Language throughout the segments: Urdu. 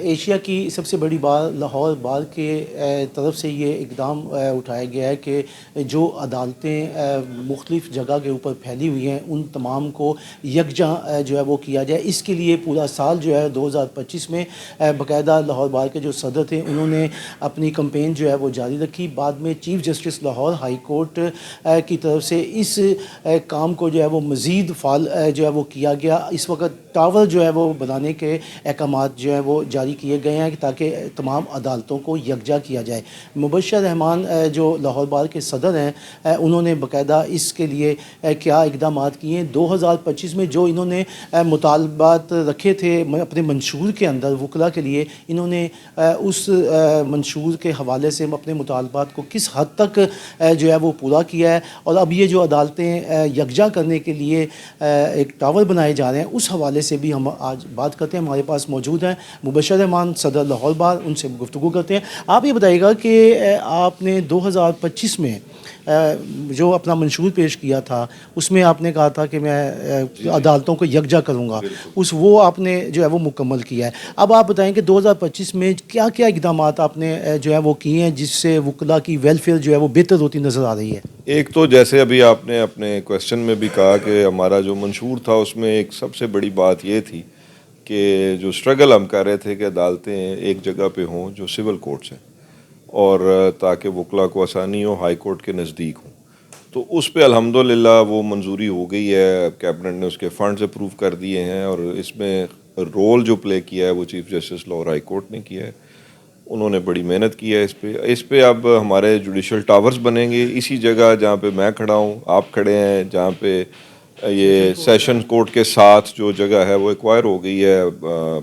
ایشیا کی سب سے بڑی بات لاہور بار کے طرف سے یہ اقدام اٹھایا گیا ہے کہ جو عدالتیں مختلف جگہ کے اوپر پھیلی ہوئی ہیں ان تمام کو یکجاں جو ہے وہ کیا جائے. اس کے لیے پورا سال جو ہے 2025 میں باقاعدہ لاہور بار کے جو صدر تھے انہوں نے اپنی کمپین جو ہے وہ جاری رکھی. بعد میں chief justice Lahore high court کی طرف سے اس کام کو جو ہے وہ مزید فعال جو ہے وہ کیا گیا. اس وقت ٹاور جو ہے وہ بنانے کے احکامات جو ہیں وہ جاری کیے گئے ہیں تاکہ تمام عدالتوں کو یکجا کیا جائے. مبشر رحمان جو لاہور بار کے صدر ہیں انہوں نے باقاعدہ اس کے لیے کیا اقدامات کیے ہیں. 2025 میں جو انہوں نے مطالبات رکھے تھے اپنے منشور کے اندر وکلا کے لیے, انہوں نے اس منشور کے حوالے سے اپنے مطالبات کو کس حد تک جو ہے وہ پورا کیا ہے, اور اب یہ جو عدالتیں یکجا کرنے کے لیے ایک ٹاور بنائے جا رہے ہیں اس حوالے سے بھی ہم آج بات کرتے ہیں. ہمارے پاس موجود ہیں مبشر رحمان صدر لاہور بار, ان سے گفتگو کرتے ہیں. آپ یہ بتائیے گا کہ آپ نے 2025 میں جو اپنا منشور پیش کیا تھا اس میں آپ نے کہا تھا کہ میں عدالتوں کو یکجا کروں گا, وہ آپ نے جو ہے وہ مکمل کیا ہے. اب آپ بتائیں کہ 2025 میں کیا کیا اقدامات آپ نے جو ہے وہ کیے ہیں جس سے وکلا کی ویلفیئر جو ہے وہ بہتر ہوتی نظر آ رہی ہے؟ ایک تو جیسے ابھی آپ نے اپنے کویسچن میں بھی کہا کہ ہمارا جو منشور تھا اس میں ایک سب سے بڑی بات یہ تھی کہ جو اسٹرگل ہم کر رہے تھے کہ عدالتیں ایک جگہ پہ ہوں جو سول کورٹس ہیں, اور تاکہ وکلا کو آسانی ہو ہائی کورٹ کے نزدیک ہوں. تو اس پہ الحمدللہ وہ منظوری ہو گئی ہے, کیبنٹ نے اس کے فنڈز اپروو کر دیے ہیں, اور اس میں رول جو پلے کیا ہے وہ chief justice Lahore high court نے کیا ہے. انہوں نے بڑی محنت کی ہے اس پہ اب ہمارے جوڈیشل ٹاورز بنیں گے اسی جگہ جہاں پہ میں کھڑا ہوں, آپ کھڑے ہیں, جہاں پہ یہ سیشن کورٹ کے ساتھ جو جگہ ہے وہ ایکوائر ہو گئی ہے,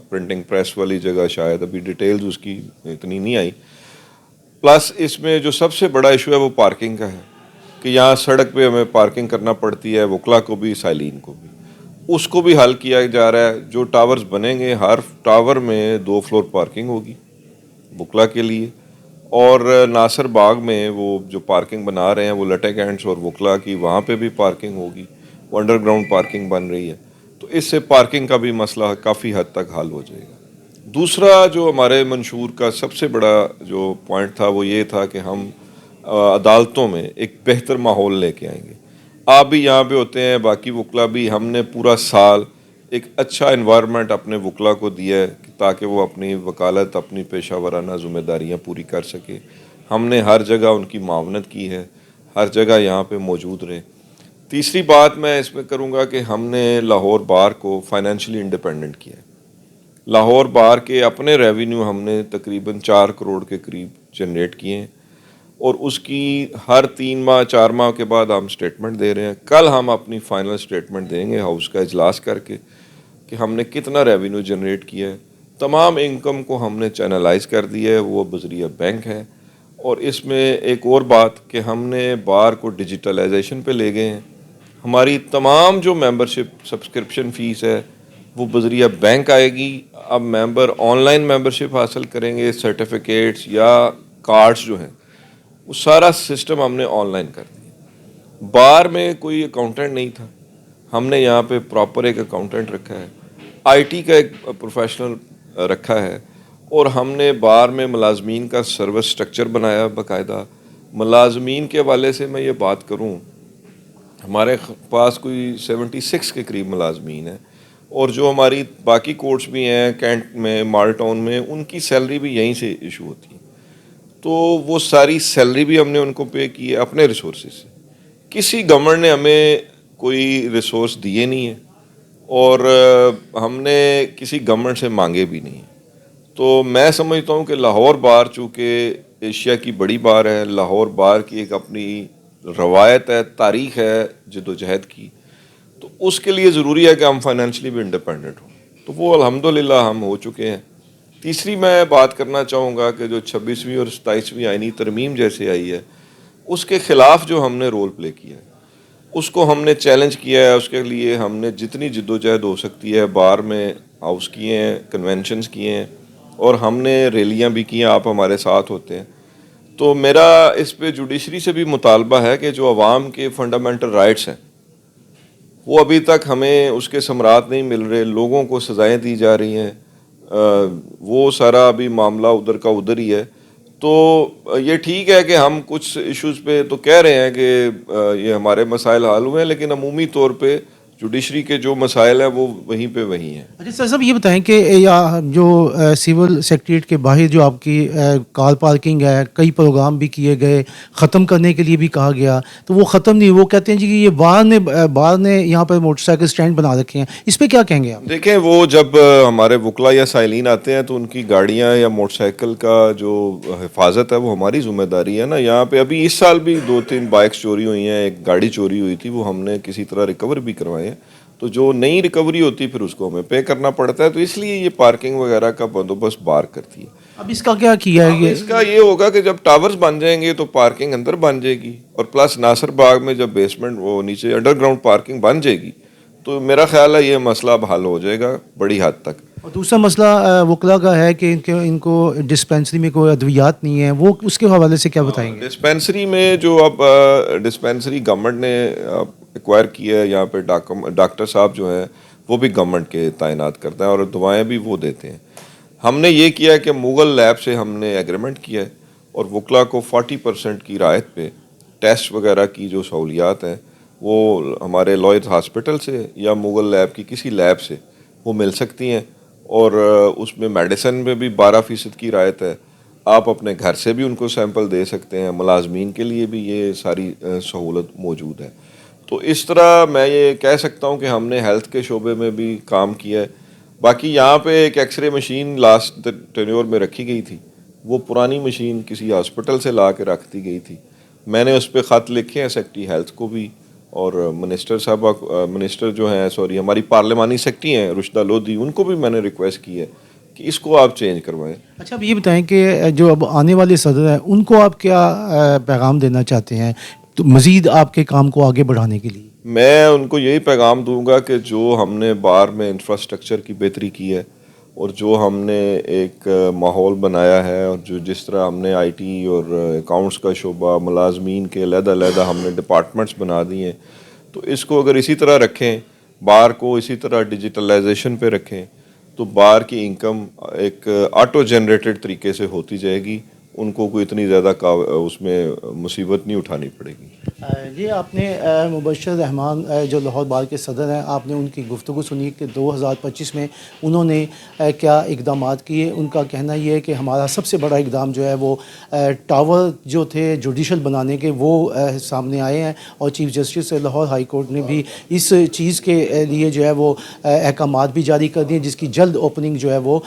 پرنٹنگ پریس والی جگہ, شاید ابھی ڈیٹیلز اس کی اتنی نہیں آئی. پلس اس میں جو سب سے بڑا ایشو ہے وہ پارکنگ کا ہے کہ یہاں سڑک پہ ہمیں پارکنگ کرنا پڑتی ہے, وکلا کو بھی سائلین کو بھی, اس کو بھی حل کیا جا رہا ہے. جو ٹاورز بنیں گے ہر ٹاور میں 2 فلور پارکنگ ہوگی وکلا کے لیے, اور ناصر باغ میں وہ جو پارکنگ بنا رہے ہیں وہ لٹے کینٹس اور وکلا کی وہاں پہ بھی پارکنگ ہوگی, وہ انڈر گراؤنڈ پارکنگ بن رہی ہے. تو اس سے پارکنگ کا بھی مسئلہ کافی حد تک حل ہو جائے گا. دوسرا جو ہمارے منشور کا سب سے بڑا جو پوائنٹ تھا وہ یہ تھا کہ ہم عدالتوں میں ایک بہتر ماحول لے کے آئیں گے. آپ بھی یہاں پہ ہوتے ہیں, باقی وکلا بھی, ہم نے پورا سال ایک اچھا انوائرمنٹ اپنے وکلا کو دیا ہے تاکہ وہ اپنی وکالت, اپنی پیشہ ورانہ ذمہ داریاں پوری کر سکے. ہم نے ہر جگہ ان کی معاونت کی ہے, ہر جگہ یہاں پہ موجود رہے. تیسری بات میں اس میں کروں گا کہ ہم نے لاہور بار کو فائنینشلی انڈیپینڈنٹ کیا ہے. لاہور بار کے اپنے ریونیو ہم نے تقریباً 4 کروڑ کے قریب جنریٹ کیے ہیں, اور اس کی ہر 3 ماہ 4 ماہ کے بعد ہم سٹیٹمنٹ دے رہے ہیں. کل ہم اپنی فائنل سٹیٹمنٹ دیں گے ہاؤس کا اجلاس کر کے کہ ہم نے کتنا ریونیو جنریٹ کیا ہے. تمام انکم کو ہم نے چینلائز کر دیا ہے, وہ بذریعہ بینک ہے. اور اس میں ایک اور بات کہ ہم نے بار کو ڈیجیٹلائزیشن پہ لے گئے ہیں. ہماری تمام جو ممبرشپ سبسکرپشن فیس ہے وہ بذریعہ بینک آئے گی. اب ممبر آن لائن ممبرشپ حاصل کریں گے, سرٹیفکیٹس یا کارڈز جو ہیں وہ سارا سسٹم ہم نے آن لائن کر دیا. بار میں کوئی اکاؤنٹنٹ نہیں تھا, ہم نے یہاں پہ پراپر ایک اکاؤنٹنٹ رکھا ہے, آئی ٹی کا ایک پروفیشنل رکھا ہے, اور ہم نے بار میں ملازمین کا سروس سٹرکچر بنایا باقاعدہ. ملازمین کے حوالے سے میں یہ بات کروں, ہمارے پاس کوئی 76 کے قریب ملازمین ہیں, اور جو ہماری باقی کورٹس بھی ہیں کینٹ میں, مال ٹاؤن میں, ان کی سیلری بھی یہیں سے ایشو ہوتی ہے. تو وہ ساری سیلری بھی ہم نے ان کو پے کی ہے اپنے ریسورسز سے. کسی گورنمنٹ نے ہمیں کوئی ریسورس دیے نہیں ہیں, اور ہم نے کسی گورنمنٹ سے مانگے بھی نہیں ہیں. تو میں سمجھتا ہوں کہ لاہور بار چونکہ ایشیا کی بڑی بار ہے, لاہور بار کی ایک اپنی روایت ہے, تاریخ ہے جد و جہد کی, تو اس کے لیے ضروری ہے کہ ہم فائنینشلی بھی انڈیپینڈنٹ ہوں. تو وہ الحمدللہ ہم ہو چکے ہیں. تیسری میں بات کرنا چاہوں گا کہ جو 26ویں اور 27ویں آئینی ترمیم جیسے آئی ہے اس کے خلاف جو ہم نے رول پلے کیا ہے اس کو ہم نے چیلنج کیا ہے. اس کے لیے ہم نے جتنی جد و جہد ہو سکتی ہے بار میں ہاؤس کیے ہیں, کنونشنز کیے ہیں, اور ہم نے ریلیاں بھی کی ہیں. آپ ہمارے ساتھ ہوتے ہیں. تو میرا اس پہ جوڈیشری سے بھی مطالبہ ہے کہ جو عوام کے فنڈامنٹل رائٹس ہیں وہ ابھی تک ہمیں اس کے ثمرات نہیں مل رہے, لوگوں کو سزائیں دی جا رہی ہیں, وہ سارا ابھی معاملہ ادھر کا ادھر ہی ہے. تو یہ ٹھیک ہے کہ ہم کچھ ایشوز پہ تو کہہ رہے ہیں کہ یہ ہمارے مسائل حل ہوئے ہیں, لیکن عمومی طور پہ جوڈیشری کے جو مسائل ہیں وہ وہیں پہ وہیں ہیں. اچھا سر صاحب یہ بتائیں کہ یا جو سول سیکریٹریٹ کے باہر جو آپ کی کار پارکنگ ہے, کئی پروگرام بھی کیے گئے, ختم کرنے کے لیے بھی کہا گیا, تو وہ ختم نہیں, وہ کہتے ہیں جی کہ یہ باہر نے یہاں پر موٹر سائیکل اسٹینڈ بنا رکھے ہیں, اس پہ کیا کہیں گے آپ؟ دیکھیں, وہ جب ہمارے وکلا یا سائلین آتے ہیں تو ان کی گاڑیاں یا موٹر سائیکل کا جو حفاظت ہے وہ ہماری ذمہ داری ہے نا. یہاں پہ ابھی اس سال بھی 2-3 بائکس چوری ہوئی ہیں, ایک گاڑی چوری ہوئی تھی, وہ ہم نے کسی طرح ریکور بھی کروائے ہیں. تو جو نئی ریکوری ہوتی پھر اس کو ہمیں پے کرنا پڑتا ہے, تو اس لیے یہ پارکنگ وغیرہ کا بندوبست بار کرتی ہے. اب اس کا کیا کیا ہے؟ اس کا یہ ہوگا کہ جب ٹاورز بن جائیں گے تو پارکنگ اندر بن جائے گی, اور پلس ناصر باغ میں جب بیسمنٹ وہ نیچے انڈر گراؤنڈ پارکنگ بن جائے گی تو میرا خیال ہے یہ مسئلہ اب حل ہو جائے گا بڑی حد تک. اور دوسرا مسئلہ وکلا کا ہے کہ ان کو ڈسپینسری میں کوئی ادویات نہیں ہے, وہ اس کے حوالے سے کیا بتائیں گے؟ ڈسپینسری میں جو اب ڈسپینسری گورنمنٹ نے ایکوائر کیا ہے, یہاں پہ ڈاکٹر صاحب جو ہیں وہ بھی گورنمنٹ کے تعینات کرتا ہے اور دوائیں بھی وہ دیتے ہیں. ہم نے یہ کیا ہے کہ مغل لیب سے ہم نے ایگریمنٹ کیا ہے اور وکلا کو 40% کی رعایت پہ ٹیسٹ وغیرہ کی جو سہولیات ہیں وہ ہمارے لوئرز ہاسپٹل سے یا مغل لیب کی کسی لیب سے وہ مل سکتی ہیں, اور اس میں میڈیسن میں بھی 12% کی رعایت ہے. آپ اپنے گھر سے بھی ان کو سیمپل دے سکتے ہیں, ملازمین کے لیے بھی یہ ساری سہولت موجود ہے. تو اس طرح میں یہ کہہ سکتا ہوں کہ ہم نے ہیلتھ کے شعبے میں بھی کام کیا ہے. باقی یہاں پہ ایک X ray machine last tenure میں رکھی گئی تھی, وہ پرانی مشین کسی ہاسپٹل سے لا کے رکھ دی گئی تھی. میں نے اس پہ خط لکھے ہیں سیکٹری ہیلتھ کو بھی, اور منسٹر صاحبہ منسٹر جو ہیں ہماری پارلیمانی سیکٹری ہیں رشدہ لودھی, ان کو بھی میں نے ریکویسٹ کی ہے کہ اس کو آپ چینج کروائیں. اچھا اب یہ بتائیں کہ جو اب آنے والے صدر ہیں ان کو آپ کیا پیغام دینا چاہتے ہیں تو مزید آپ کے کام کو آگے بڑھانے کے لیے؟ میں ان کو یہی پیغام دوں گا کہ جو ہم نے بار میں انفراسٹرکچر کی بہتری کی ہے اور جو ہم نے ایک ماحول بنایا ہے, اور جس طرح ہم نے آئی ٹی اور اکاؤنٹس کا شعبہ, ملازمین کے علیحدہ ہم نے ڈپارٹمنٹس بنا دیے ہیں, تو اس کو اگر اسی طرح رکھیں, بار کو اسی طرح ڈیجیٹلائزیشن پہ رکھیں, تو بار کی انکم ایک آٹو جنریٹڈ طریقے سے ہوتی جائے گی. ان کو کوئی اتنی زیادہ اس میں مصیبت نہیں اٹھانی پڑے گی. جی آپ نے مبشر رحمان جو لاہور بار کے صدر ہیں, آپ نے ان کی گفتگو سنی کہ 2025 میں انہوں نے کیا اقدامات کیے. ان کا کہنا یہ ہے کہ ہمارا سب سے بڑا اقدام جو ہے وہ ٹاور جو تھے جوڈیشل بنانے کے وہ سامنے آئے ہیں, اور chief justice Lahore high court نے بھی اس چیز کے لیے جو ہے وہ احکامات بھی جاری کر دیے, جس کی جلد اوپننگ جو ہے وہ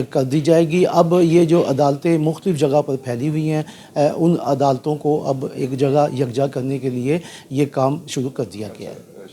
کر دی جائے گی. اب یہ جو عدالتیں مختلف جگہ پر پھیلی ہوئی ہیں, ان عدالتوں کو اب ایک جگہ یکجا کرنے کے لیے یہ کام شروع کر دیا گیا ہے.